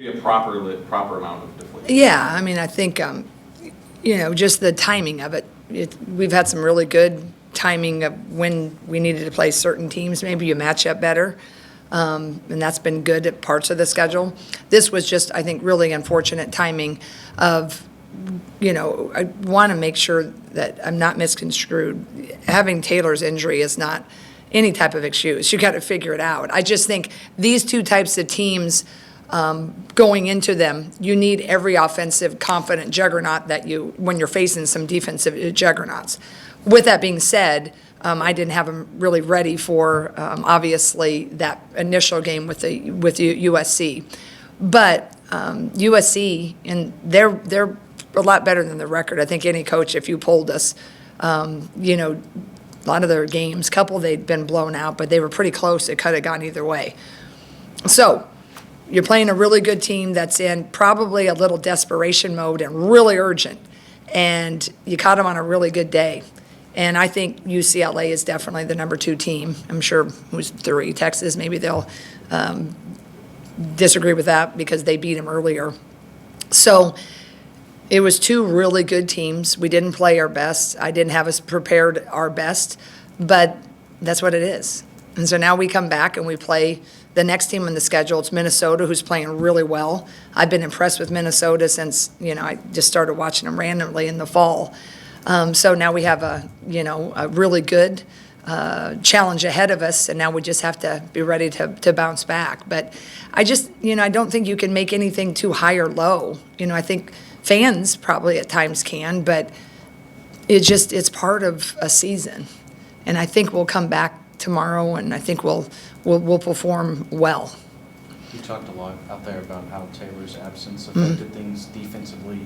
A proper amount of deflation. Yeah, I mean, I think, just the timing of it. We've had some really good timing of when we needed to play certain teams. Maybe you match up better, and that's been good at parts of the schedule. This was just, I think, really unfortunate timing of, I want to make sure that I'm not misconstrued. Having Taylor's injury is not any type of excuse. You got to figure it out. I just think these two types of teams, going into them, you need every offensive, confident juggernaut when you're facing some defensive juggernauts. With that being said, I didn't have them really ready for, obviously, that initial game with USC. But USC, and they're a lot better than the record. I think any coach, if you polled us, a lot of their games, couple they'd been blown out, but they were pretty close. It could have gone either way. So you're playing a really good team that's in probably a little desperation mode and really urgent, and you caught them on a really good day. And I think UCLA is definitely the number 2 team. I'm sure who's 3, Texas, maybe they'll disagree with that because they beat them earlier. So it was 2 really good teams. We didn't play our best. I didn't have us prepared our best, but that's what it is. And so now we come back and we play the next team on the schedule. It's Minnesota, who's playing really well. I've been impressed with Minnesota since, I just started watching them randomly in the fall. So now we have a really good challenge ahead of us, and now we just have to be ready to bounce back. But I just, I don't think you can make anything too high or low. I think fans probably at times can, but it's part of a season. And I think we'll come back tomorrow, and I think we'll perform well. You talked a lot out there about how Taylor's absence affected things defensively.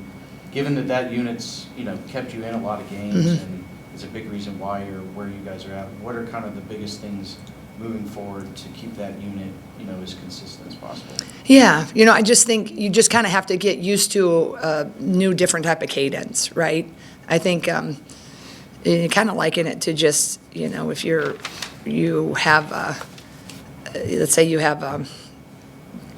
Given that unit's kept you in a lot of games and is a big reason why you're where you guys are at, what are kind of the biggest things moving forward to keep that unit as consistent as possible? Yeah, I just think you just kind of have to get used to a new, different type of cadence, right? I think you kind of liken it to just if you have let's say you have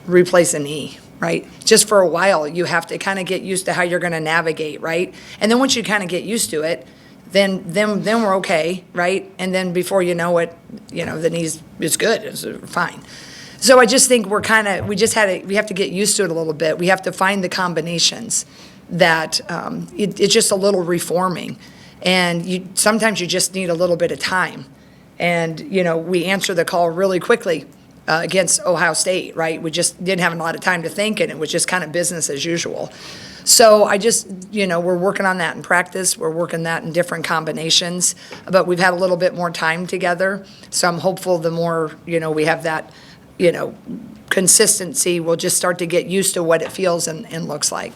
replace a knee, right? Just for a while, you have to kind of get used to how you're going to navigate, right? And then once you kind of get used to it, then we're okay, right? And then before you know it, the knees is good, it's fine. So I just think we have to get used to it a little bit. We have to find the combinations that it's just a little reforming, and sometimes you just need a little bit of time. And we answer the call really quickly against Ohio State, right? We just didn't have a lot of time to think, and it was just kind of business as usual. So I just, we're working on that in practice. We're working that in different combinations, but we've had a little bit more time together. So I'm hopeful the more, we have that, consistency, we'll just start to get used to what it feels and looks like.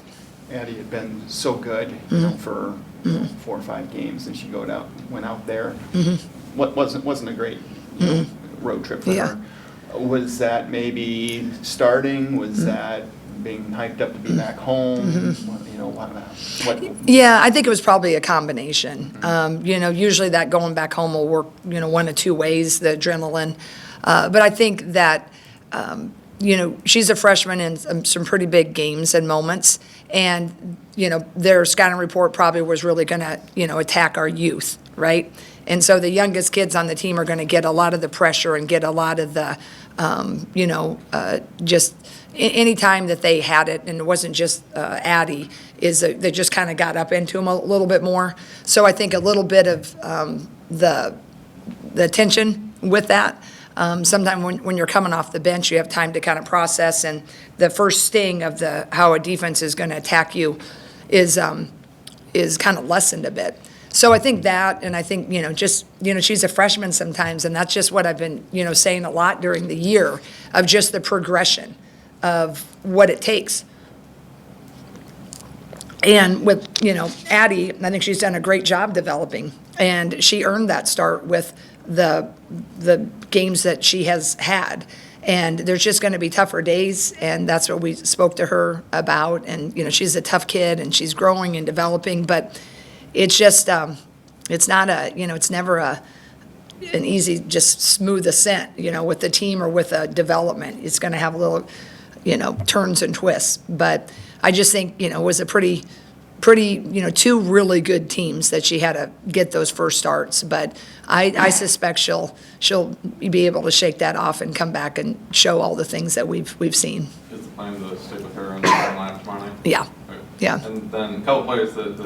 Addie had been so good, for 4 or 5 games, and she went out there. What wasn't a great road trip for her. Was that maybe starting? Was that being hyped up to be back home? What? Yeah, I think it was probably a combination. Usually that going back home will work, 1 of 2 ways, the adrenaline. But I think that, she's a freshman in some pretty big games and moments. And, their scouting report probably was really going to, attack our youth, right? And so the youngest kids on the team are going to get a lot of the pressure and get a lot of the, just any time that they had it, and it wasn't just Addie, they just kind of got up into them a little bit more. So I think a little bit of the tension with that. Sometimes when you're coming off the bench, you have time to kind of process, and the first sting of how a defense is going to attack you is kind of lessened a bit. So I think that, and I think, she's a freshman sometimes, and that's just what I've been, saying a lot during the year, of just the progression of what it takes. And with, Addie, I think she's done a great job developing, and she earned that start with the games that she has had. And there's just going to be tougher days, and that's what we spoke to her about. And, she's a tough kid, and she's growing and developing, but it's just, it's not it's never an easy, just smooth ascent, with the team or with a development. It's going to have a little, turns and twists. But I just think, it was a pretty, two really good teams that she had to get those first starts. But I suspect she'll be able to shake that off and come back and show all the things that we've seen. Is the plan to stick with her in the lineup tomorrow night? Yeah. Okay. Yeah. And then a couple players that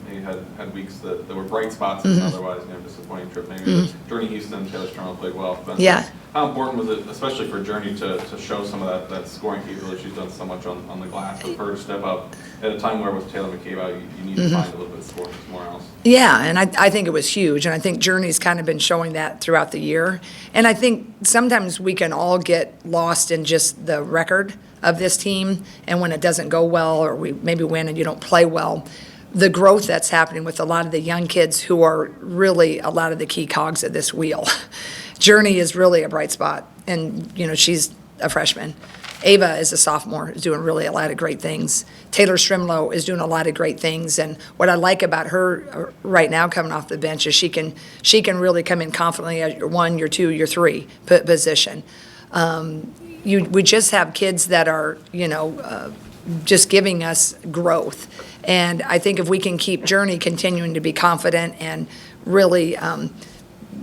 maybe had weeks that were bright spots and otherwise disappointing trip. Maybe Journey Houston, Taylor Strom played well. But Yeah. How important was it, especially for Journey, to show some of that scoring capability? She's done so much on the glass. For her to step up at a time where with Taylor McCabe out, you need to find a little bit of scoring somewhere else. Yeah, and I think it was huge, and I think Journey's kind of been showing that throughout the year. And I think sometimes we can all get lost in just the record of this team, and when it doesn't go well, or we maybe win and you don't play well, the growth that's happening with a lot of the young kids who are really a lot of the key cogs of this wheel. Journey is really a bright spot, and she's a freshman. Ava is a sophomore, is doing really a lot of great things. Taylor Strimlow is doing a lot of great things, and what I like about her right now coming off the bench is she can really come in confidently at your 1, your 2, your 3 position. We just have kids that are just giving us growth, and I think if we can keep Journey continuing to be confident and really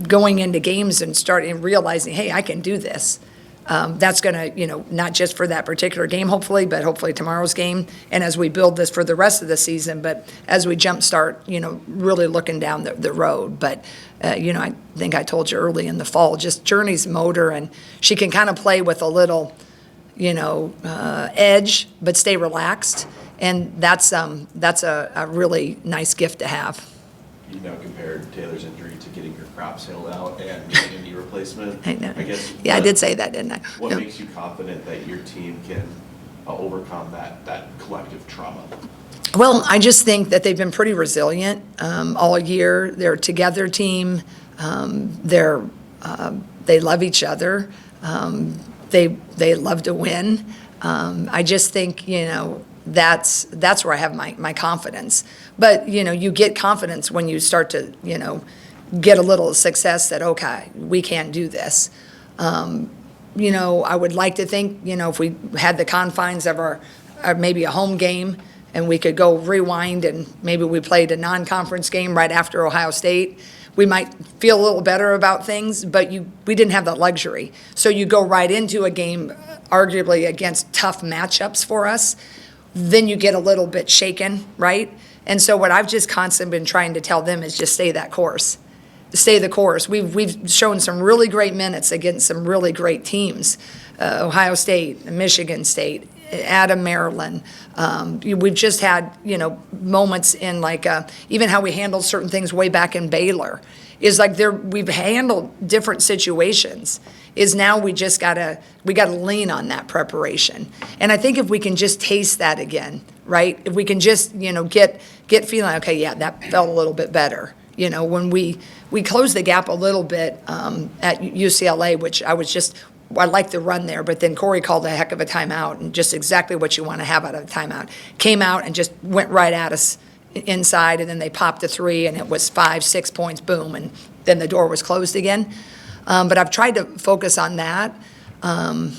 going into games and starting realizing, hey, I can do this. That's going to, not just for that particular game, hopefully, but hopefully tomorrow's game. And as we build this for the rest of the season, but as we jumpstart, really looking down the road. But, I think I told you early in the fall, just Journey's motor, and she can kind of play with a little, edge, but stay relaxed. And that's a really nice gift to have. You compared Taylor's injury to getting her crop sale out and getting a knee replacement. I know. I guess. Yeah, I did say that, didn't I? What Yeah. makes you confident that your team can overcome that collective trauma? Well, I just think that they've been pretty resilient all year. They're a together team. They love each other. They love to win. I just think that's where I have my confidence. But you get confidence when you start to get a little success that okay, we can do this. I would like to think if we had the confines of our maybe a home game, and we could go rewind and maybe we played a non-conference game right after Ohio State, we might feel a little better about things, but we didn't have that luxury. So you go right into a game arguably against tough matchups for us, then you get a little bit shaken, right? And so what I've just constantly been trying to tell them is just stay that course. Stay the course. We've shown some really great minutes against some really great teams, Ohio State, Michigan State, Adam, Maryland. We've just had, moments in even how we handled certain things way back in Baylor is we've handled different situations is now we gotta lean on that preparation. And I think if we can just taste that again, right? If we can just, get feeling, okay, yeah, that felt a little bit better. When we closed the gap a little bit at UCLA, which I liked the run there, but then Corey called a heck of a timeout, and just exactly what you want to have out of a timeout. Came out and just went right at us inside, and then they popped a 3, and it was 5-6 points, boom, and then the door was closed again. But I've tried to focus on that, and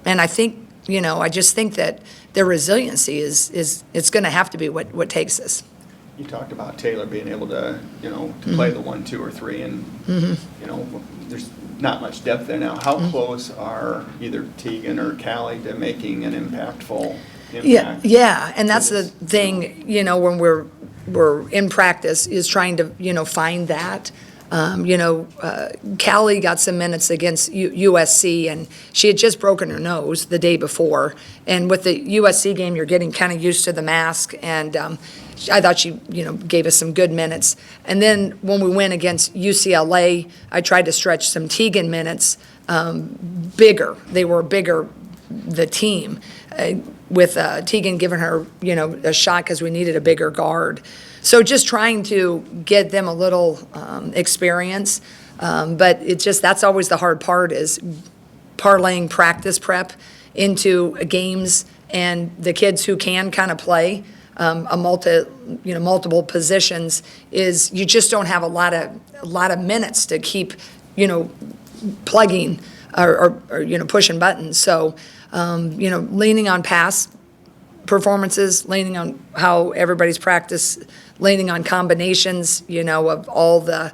I think, I just think that their resiliency is it's going to have to be what takes us. You talked about Taylor being able to, to play the 1, 2, or 3, and, there's not much depth there now. How close are either Tegan or Callie to making an impactful impact? Yeah, and that's the thing, when we're in practice is trying to, find that. Callie got some minutes against USC, and she had just broken her nose the day before. And with the USC game, you're getting kind of used to the mask, and I thought she, gave us some good minutes. And then when we went against UCLA, I tried to stretch some Tegan minutes bigger. They were bigger, the team, with Tegan giving her, a shot because we needed a bigger guard. So just trying to get them a little experience. But it's just, that's always the hard part is parlaying practice prep into games, and the kids who can kind of play multiple positions is you just don't have a lot of minutes to keep, plugging or pushing buttons. So leaning on past performances, leaning on how everybody's practiced, leaning on combinations, of all the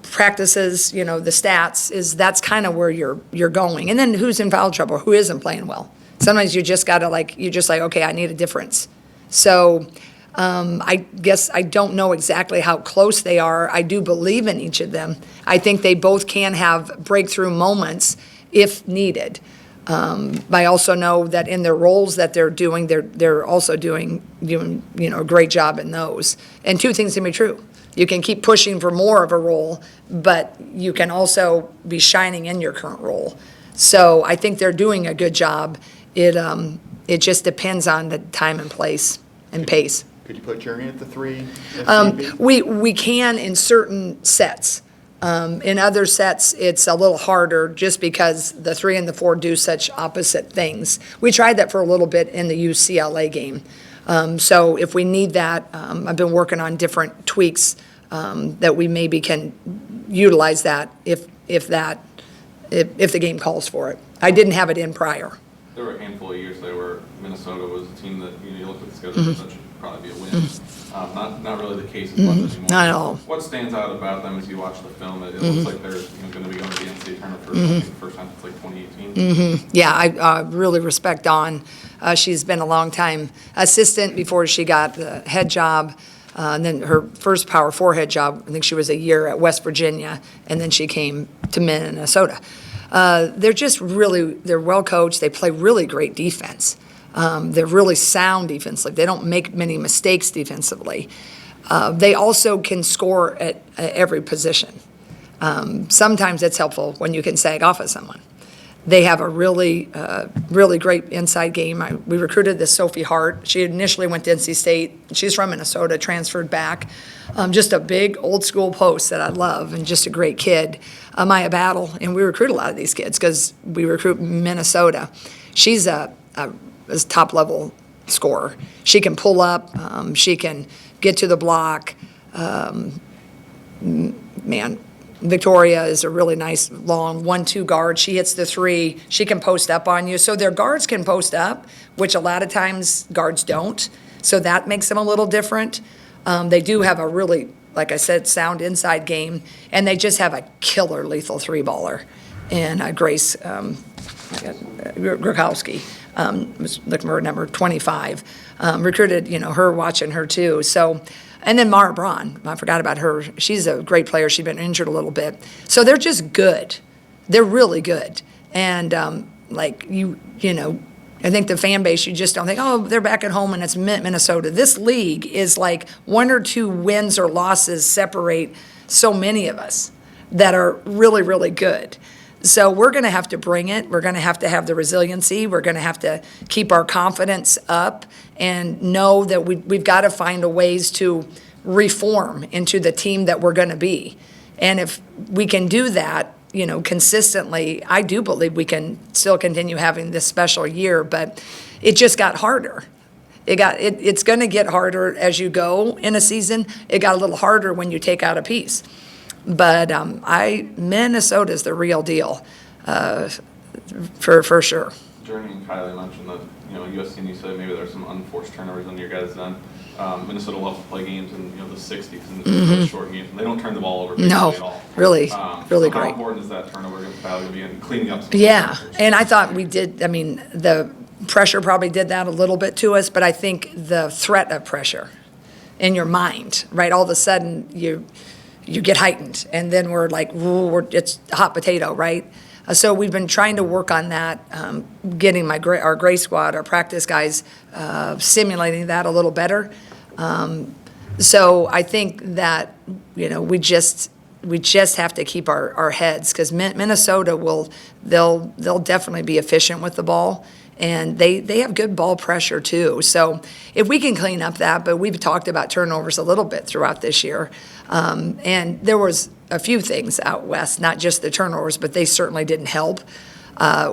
practices, the stats, that's kind of where you're going. And then who's in foul trouble, who isn't playing well. Sometimes you just gotta okay, I need a difference. So I guess I don't know exactly how close they are. I do believe in each of them. I think they both can have breakthrough moments if needed. I also know that in their roles that they're doing, they're also doing a great job in those. And two things can be true. You can keep pushing for more of a role, but you can also be shining in your current role. So I think they're doing a good job. It just depends on the time and place and pace. Could you put Journey at the 3? if need be? We can in certain sets. In other sets, it's a little harder just because the 3 and the 4 do such opposite things. We tried that for a little bit in the UCLA game. So if we need that, I've been working on different tweaks that we maybe can utilize that if the game calls for it. I didn't have it in prior. There were a handful of years there where Minnesota was a team that, you looked at the schedule, that should probably be a win. Not really the case as much anymore. Not at all. What stands out about them as you watch the film? It looks like they're going to be going to the NCAA tournament for the first time since 2018. Yeah, I really respect Dawn. She's been a long time assistant before she got the head job. And then her first Power 4 head job, I think she was a year at West Virginia, and then she came to Minnesota. They're well coached. They play really great defense. They're really sound defensively. They don't make many mistakes defensively. They also can score at every position. Sometimes it's helpful when you can sag off of someone. They have a really great inside game. We recruited this Sophie Hart. She initially went to NC State. She's from Minnesota, transferred back. Just a big old school post that I love, and just a great kid. Maya Battle, and we recruit a lot of these kids because we recruit Minnesota. She's a top level scorer. She can pull up. She can get to the block. Victoria is a really nice, long 1-2 guard. She hits the 3. She can post up on you. So their guards can post up, which a lot of times guards don't. So that makes them a little different. They do have a really, like I said, sound inside game. And they just have a killer lethal 3-baller. And Grace Grokowski, was looking for number 25. Recruited, her, watching her too. So. And then Mara Braun, I forgot about her. She's a great player. She's been injured a little bit. So they're just good. They're really good. And I think the fan base, you just don't think, oh, they're back at home and it's Minnesota. This league is like 1 or 2 wins or losses separate so many of us that are really, really good. So we're going to have to bring it. We're going to have the resiliency. We're going to have to keep our confidence up and know that we've got to find a ways to reform into the team that we're going to be. And if we can do that, consistently, I do believe we can still continue having this special year, but it just got harder. It's going to get harder as you go in a season. It got a little harder when you take out a piece. But Minnesota's the real deal, for sure. Journey and Kylie mentioned that, USC and UCLA, maybe there's some unforced turnovers on your guys' end. Minnesota loves to play games in the 60s and the short games, and they don't turn the ball over basically at all. Really so great. How important is that turnover battle to be in cleaning up some turnovers? And I thought we did. The pressure probably did that a little bit to us, but I think the threat of pressure in your mind, right? All of a sudden you get heightened, and then we're like, it's a hot potato, right? So we've been trying to work on that, getting our gray squad, our practice guys, simulating that a little better. So I think that, we just have to keep our heads, because Minnesota they'll definitely be efficient with the ball. And they have good ball pressure too. So if we can clean up that, but we've talked about turnovers a little bit throughout this year. And there was a few things out west, not just the turnovers, but they certainly didn't help.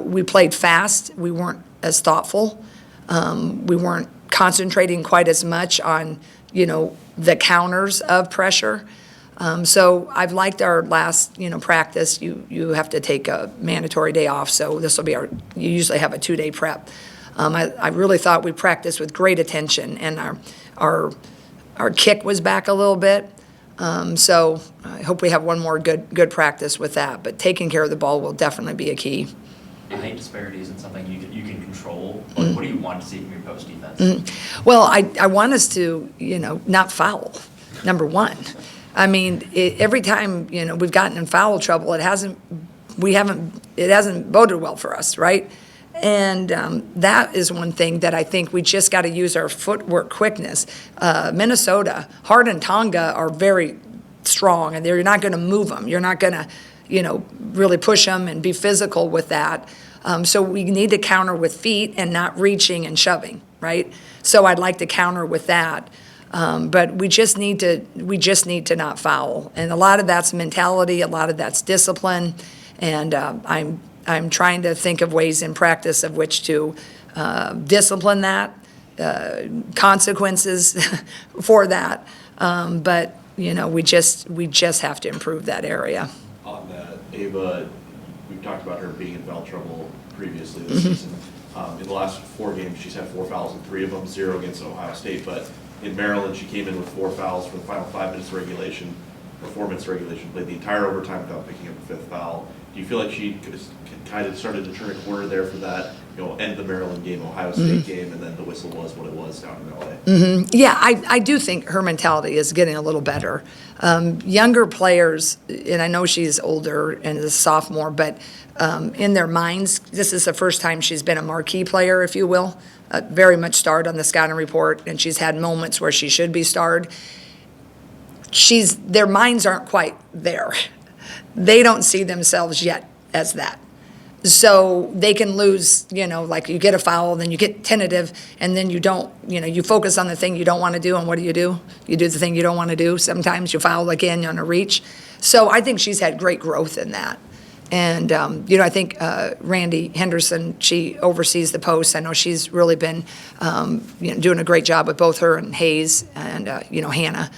We played fast. We weren't as thoughtful. We weren't concentrating quite as much on, the counters of pressure. So I've liked our last, practice. You have to take a mandatory day off, so this will be you usually have a 2-day prep. I really thought we practiced with great attention, and our kick was back a little bit. So I hope we have one more good practice with that, but taking care of the ball will definitely be a key. Height disparity isn't something you can control. What do you want to see from your post defense? Well, I want us to, not foul, number one. I mean, every time, we've gotten in foul trouble, it hasn't boded well for us, right? And that is one thing that I think we just got to use our footwork quickness. Minnesota, Hart and Tonga are very strong, and you're not going to move them. You're not going to, really push them and be physical with that. So we need to counter with feet and not reaching and shoving, right? So I'd like to counter with that. But we just need to not foul. And a lot of that's mentality, a lot of that's discipline, and I'm trying to think of ways in practice of which to discipline that, consequences for that. But we just have to improve that area. On that, Ava, we've talked about her being in foul trouble previously this season. In the last 4 games, she's had 4 fouls, and 3 of them 0 against Ohio State. But in Maryland, she came in with 4 fouls for the final 5 minutes of regulation, or 4 minutes of regulation, played the entire overtime without picking up a 5th foul. Do you feel like she kind of started to turn a corner there for that, end the Maryland game, Ohio State game, and then the whistle was what it was down in LA? Yeah, I do think her mentality is getting a little better. Younger players, and I know she's older and is a sophomore, but in their minds, this is the first time she's been a marquee player, if you will, very much starred on the scouting report, and she's had moments where she should be starred. Their minds aren't quite there. They don't see themselves yet as that. So they can lose, like you get a foul, then you get tentative, and then you don't, you focus on the thing you don't want to do, and what do? You do the thing you don't want to do. Sometimes you foul again on a reach. So I think she's had great growth in that. And, I think Randy Henderson, she oversees the posts. I know she's really been, doing a great job with both her and Hayes and, Hannah.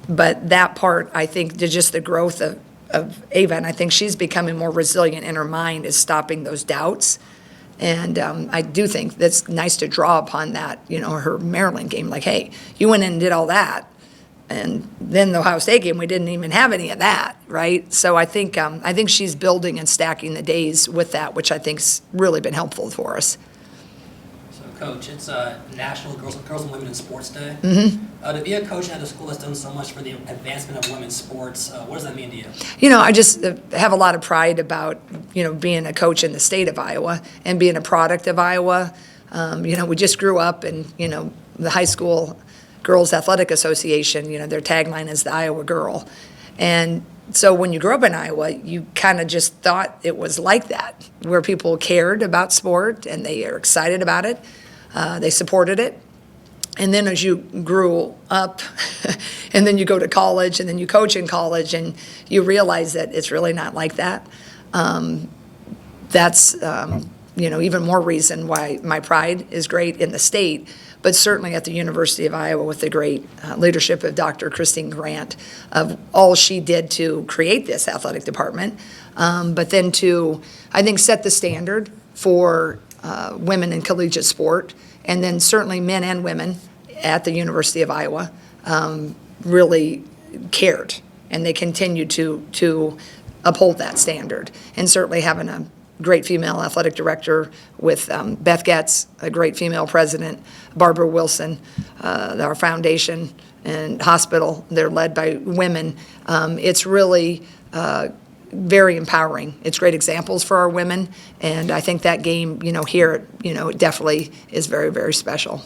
But that part, I think, just the growth of Ava, and I think she's becoming more resilient in her mind, is stopping those doubts. And I do think that's nice to draw upon that, her Maryland game. Like, hey, you went in and did all that. And then the Ohio State game, we didn't even have any of that, right? So I think she's building and stacking the days with that, which I think's really been helpful for us. So, Coach, it's National Girls and Women in Sports Day. Mm-hmm. To be a coach at a school that's done so much for the advancement of women's sports, what does that mean to you? I just have a lot of pride about, being a coach in the state of Iowa and being a product of Iowa. We just grew up and, the high school Girls Athletic Association, their tagline is the Iowa Girl. And so when you grew up in Iowa, you kind of just thought it was like that, where people cared about sport and they are excited about it. They supported it. And then as you grew up and then you go to college and then you coach in college and you realize that it's really not like that. That's, even more reason why my pride is great in the state, but certainly at the University of Iowa with the great leadership of Dr. Christine Grant, of all she did to create this athletic department, but then to, I think, set the standard for women in collegiate sport, and then certainly men and women at the University of Iowa really cared, and they continue to uphold that standard. And certainly having a great female athletic director with Beth Getz, a great female president, Barbara Wilson, our foundation and hospital, they're led by women. It's really very empowering. It's great examples for our women, and I think that game, here, it definitely is very, very special.